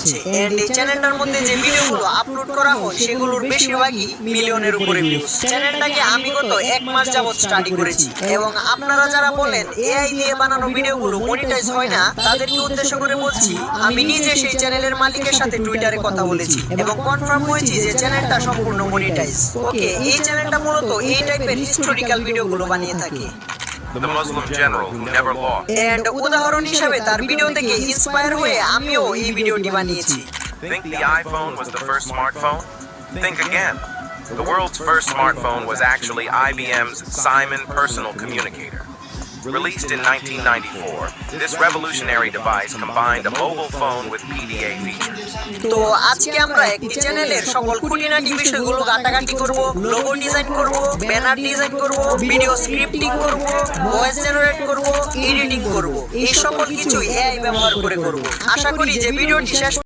হচ্ছে এন্ড এই চ্যানেলটার মধ্যে যে ভিডিওগুলো আপলোড করা হয় সেগুলোর বেশিরভাগই মিলিয়নের উপরে ভিউজ। চ্যানেলটাকে আমি গত 1 মাস যাবত স্টাডি করেছি এবং আপনারা যারা বলেন এআই দিয়ে বানানো ভিডিওগুলো মনিটাইজ হয় না তাদেরকে উদ্দেশ্য করে বলছি আমি নিজে সেই চ্যানেলের মালিকের সাথে টুইটারে কথা বলেছি এবং কনফার্ম হয়েছি যে চ্যানেলটা সম্পূর্ণ মনিটাইজ। ওকে, এই চ্যানেলটা মূলত এই টাইপের হিস্টোরিক্যাল ভিডিওগুলো বানিয়ে থাকে। The Muslim general who never lost. And উদাহরণ হিসেবে তার ভিডিও থেকে ইন্সপায়ার হয়ে আমিও এই ভিডিওটি বানিয়েছি। Think the iPhone was the first smartphone? Think again. The world's first smartphone was actually IBM's Simon Personal Communicator. Released in 1994, this revolutionary device combined a mobile phone with PDA features. তো আজকে আমরা একটি চ্যানেলের সকল খুঁটিনাটি বিষয়গুলো ঘাটাঘাটি করব, লোগো ডিজাইন করব, ব্যানার ডিজাইন করব, ভিডিও স্ক্রিপ্টিং করব, ভয়েস জেনারেট করব, এডিটিং করব। এই সকল কিছু এআই ব্যবহার করে করব। আশা করি যে ভিডিওটি শেষ